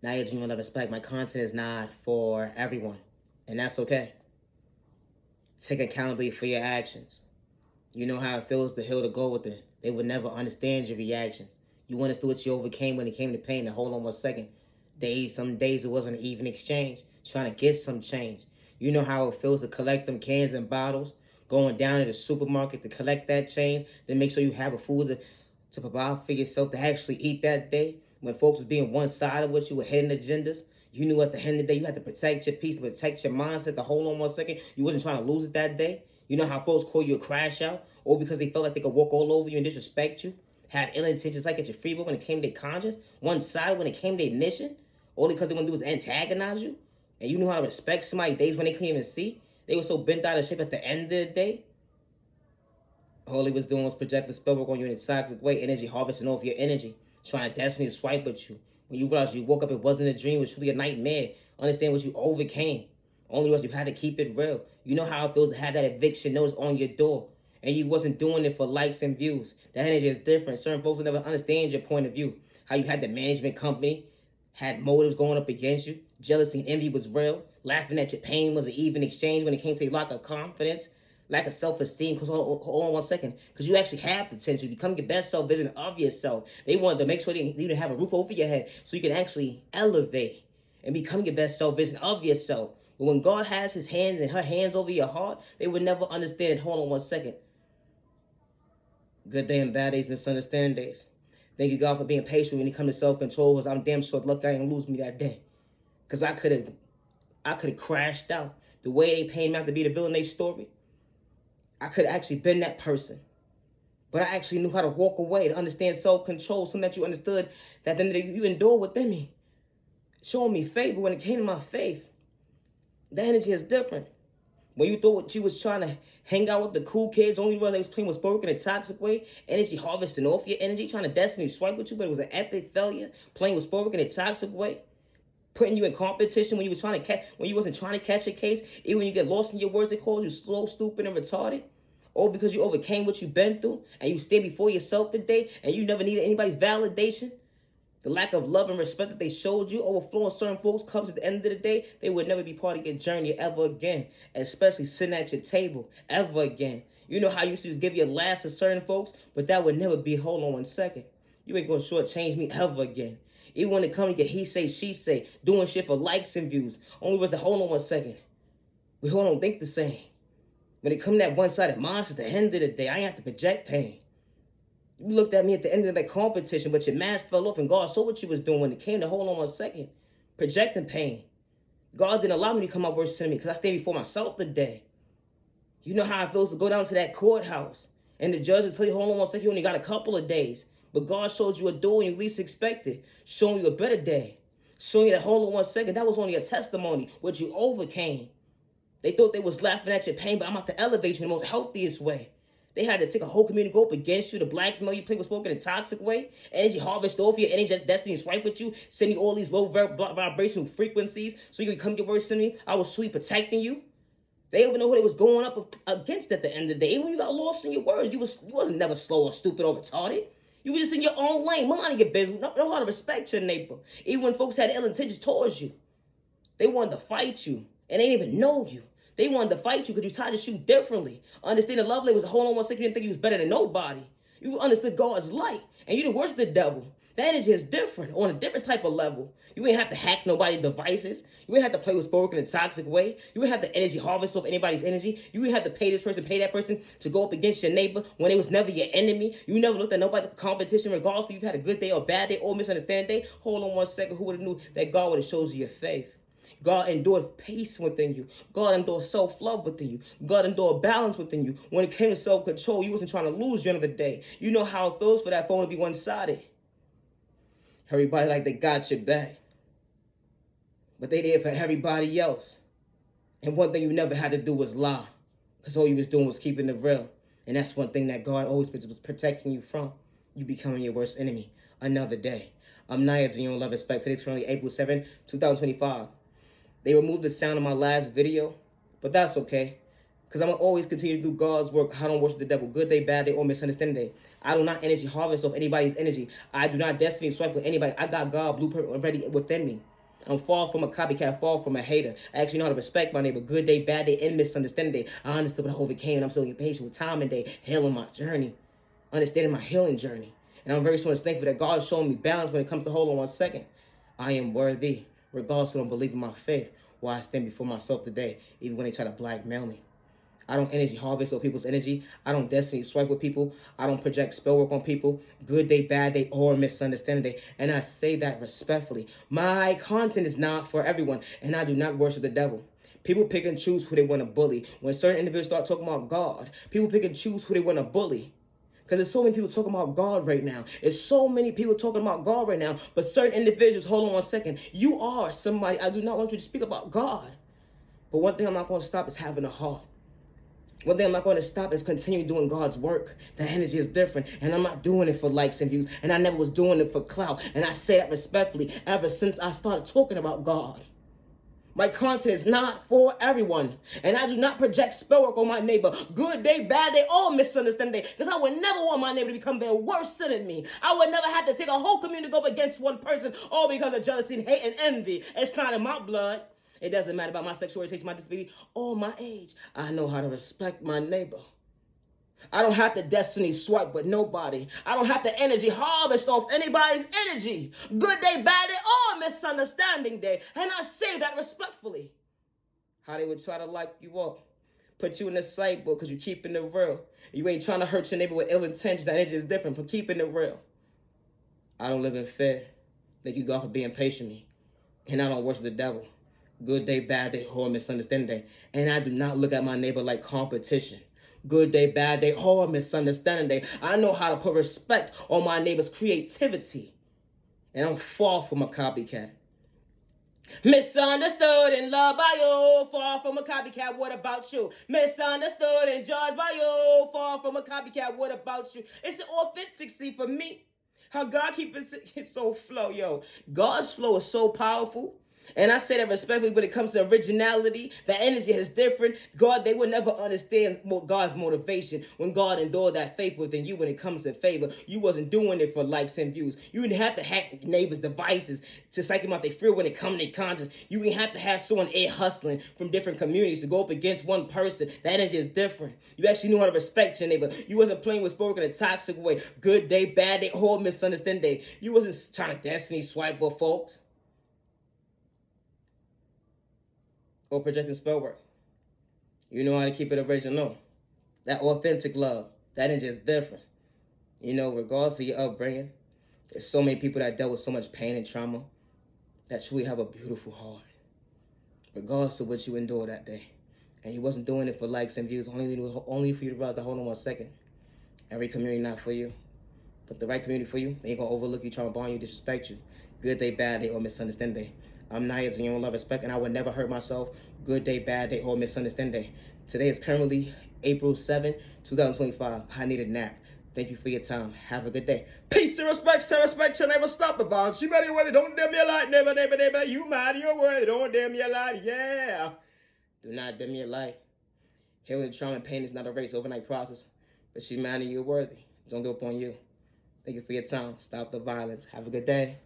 Now you're genuine love respect. My content is not for everyone, and that's okay. Take accountability for your actions. You know how it feels to heal to go with it. They would never understand your reactions. You understood what you overcame when it came to pain. And hold on 1 second. Some days it wasn't an even exchange. Trying to get some change. You know how it feels to collect them cans and bottles. Going down to the supermarket to collect that change. Then make sure you have a food to provide for yourself to actually eat that day. When folks was being one-sided with you with hidden agendas. You knew at the end of the day you had to protect your peace, protect your mindset. To hold on 1 second. You wasn't trying to lose it that day. You know how folks call you a crash out? Or because they felt like they could walk all over you and disrespect you? Have ill intentions like at your free will when it came to their conscience? One side when it came to their mission? All because they want to do was antagonize you? And you knew how to respect somebody days when they couldn't even see? They were so bent out of shape at the end of the day? All they was doing was projecting spellwork on you in a toxic way, energy harvesting off your energy, trying to destiny to swipe at you. When you realized you woke up, it wasn't a dream, it was truly a nightmare. Understand what you overcame. Only was you had to keep it real. You know how it feels to have that eviction notice on your door. And you wasn't doing it for likes and views. That energy is different. Certain folks will never understand your point of view. How you had the management company, had motives going up against you. Jealousy and envy was real. Laughing at your pain was an even exchange when it came to a lack of confidence. Lack of self-esteem. Because hold on 1 second. Because you actually have potential. Become your best self vision of yourself. They wanted to make sure you didn't have a roof over your head so you can actually elevate and become your best self vision of yourself. But when God has his hands and her hands over your heart, they would never understand it. Hold on 1 second. Good day and bad days, misunderstanding days. Thank you, God, for being patient when it comes to self-control, because I'm damn sure lucky I didn't lose me that day. Because I could have crashed out. The way they paid me out to be the villain in their story, I could have actually been that person. But I actually knew how to walk away, to understand self-control, something that you understood that then you endure within me. Showing me favor when it came to my faith. The energy is different. When you thought you was trying to hang out with the cool kids, only reason they was playing was broken in a toxic way, energy harvesting off your energy, trying to destiny swipe with you, but it was an epic failure, playing with sport in a toxic way, putting you in competition when you was trying to when you wasn't trying to catch a case, even when you get lost in your words, they call you slow, stupid, and retarded. All because you overcame what you've been through and you stand before yourself today and you never needed anybody's validation. The lack of love and respect that they showed you overflowing certain folks' cups at the end of the day, they would never be part of your journey ever again, especially sitting at your table ever again. You know how you used to just give your last to certain folks, but that would never be, hold on 1 second. You ain't gonna shortchange me ever again. Even when it comes to get he say, she say, doing shit for likes and views, only was the hold on 1 second. We all don't think the same. When it comes to that one-sided mindset at the end of the day, I ain't have to project pain. You looked at me at the end of that competition, but your mask fell off and God saw what you was doing when it came to hold on 1 second. Projecting pain. God didn't allow me to come out worse than me because I stayed before myself today. You know how it feels to go down to that courthouse and the judge will tell you, hold on 1 second, you only got a couple of days. But God showed you a door you least expected, showing you a better day. Showing you that hold on 1 second, that was only a testimony, what you overcame. They thought they was laughing at your pain, but I'm about to elevate you in the most healthiest way. They had to take a whole community go up against you to blackmail you, play with spoken in a toxic way. Energy harvest off your energy, destiny, swipe with you, send you all these low vibrational frequencies so you can become your worst enemy. I was truly protecting you. They didn't even know who they was going up against at the end of the day. Even when you got lost in your words, you wasn't never slow or stupid or retarded. You were just in your own lane, minding your business. Know how to respect your neighbor. Even when folks had ill intentions towards you, they wanted to fight you and they didn't even know you. They wanted to fight you because you tried to shoot differently. Understand the love language was a hold on 1 second. You didn't think you was better than nobody. You understood God's light and you didn't worship the devil. That energy is different on a different type of level. You ain't have to hack nobody's devices. You ain't have to play with spoke in a toxic way. You ain't have to energy harvest off anybody's energy. You ain't have to pay this person, pay that person to go up against your neighbor when it was never your enemy. You never looked at nobody's competition regardless if you've had a good day or bad day or misunderstanding day. Hold on 1 second. Who would have knew that God would have showed you your faith? God endured peace within you. God endured self-love within you. God endured balance within you. When it came to self-control, you wasn't trying to lose the end of the day. You know how it feels for that phone to be one-sided. Everybody like they got your back. But they did for everybody else. And one thing you never had to do was lie. Because all you was doing was keeping it real. And that's one thing that God always was protecting you from. You becoming your worst enemy. Another day. I'm Naya, Genuine Love Respect. Today's currently April 7, 2025. They removed the sound of my last video, but that's okay. Because I'm going to always continue to do God's work. I don't worship the devil. Good day, bad day, or misunderstanding day. I do not harvest off anybody's energy. I do not destiny swipe with anybody. I got God blueprint already within me. I'm far from a copycat, far from a hater. I actually know how to respect my neighbor. Good day, bad day, and misunderstanding day. I understood what I overcame, and I'm still getting patient with time and day, healing my journey, understanding my healing journey. And I'm very so much thankful that God is showing me balance when it comes to hold on 1 second. I am worthy, regardless of don't believe in my faith. Why I stand before myself today, even when they try to blackmail me. I don't energy harvest on people's energy. I don't destiny swipe with people. I don't project spell work on people. Good day, bad day, or misunderstanding day. And I say that respectfully. My content is not for everyone, and I do not worship the devil. People pick and choose who they want to bully. When certain individuals start talking about God, people pick and choose who they want to bully. Because there's so many people talking about God right now. There's so many people talking about God right now. But certain individuals, hold on 1 second. You are somebody. I do not want you to speak about God. But one thing I'm not going to stop is having a heart. One thing I'm not going to stop is continue doing God's work. The energy is different. And I'm not doing it for likes and views. And I never was doing it for clout. And I say that respectfully ever since I started talking about God. My content is not for everyone. And I do not project spell work on my neighbor. Good day, bad day, or misunderstanding day. Because I would never want my neighbor to become their worst sin in me. I would never have to take a whole community to go up against one person, all because of jealousy and hate and envy. It's not in my blood. It doesn't matter about my sexual orientation, my disability, or my age. I know how to respect my neighbor. I don't have to destiny swipe with nobody. I don't have to energy harvest off anybody's energy. Good day, bad day, or misunderstanding day. And I say that respectfully. How they would try to like you up. Put you in the sidebook because you're keeping it real. You ain't trying to hurt your neighbor with ill intention. That energy is different from keeping it real. I don't live in fear. Thank you, God, for being patient with me. And I don't worship the devil. Good day, bad day, or misunderstanding day. And I do not look at my neighbor like competition. Good day, bad day, or misunderstanding day. I know how to put respect on my neighbor's creativity. And I'm far from a copycat. Misunderstood and loved by you, far from a copycat, what about you? Misunderstood and judged by you, far from a copycat, what about you? It's an authenticity for me. How God keeps it so flow, yo. God's flow is so powerful. And I say that respectfully when it comes to originality, the energy is different. God, they will never understand God's motivation when God endured that faith within you when it comes to favor. You wasn't doing it for likes and views. You didn't have to hack neighbors' devices to psych them out they fear when it comes to their conscience. You didn't have to have someone hustling from different communities to go up against one person. That energy is different. You actually knew how to respect your neighbor. You wasn't playing with spoken in a toxic way. Good day, bad day, or misunderstanding day. You wasn't trying to destiny swipe with folks. Or projecting spell work. You know how to keep it original. That authentic love. That energy is different. You know, regardless of your upbringing, there's so many people that dealt with so much pain and trauma that truly have a beautiful heart. Regardless of what you endured that day. And you wasn't doing it for likes and views, only for you to realize that, hold on 1 second. Every community not for you. But the right community for you, they ain't gonna overlook you, try to bond you, disrespect you. Good day, bad day, or misunderstanding day. I'm Nayib, and you don't love, respect, and I would never hurt myself. Good day, bad day, or misunderstanding day. Today is currently April 7, 2025. I need a nap. Thank you for your time. Have a good day. Peace and respect, sir. Respect shall never stop the violence. You better worthy. Don't dim your light. Never, never, never. You mighty, you're worthy. Don't dim your light. Yeah. Do not dim your light. Healing, trauma, and pain is not a race, overnight process. But humanity, you're worthy. Don't go upon you. Thank you for your time. Stop the violence. Have a good day.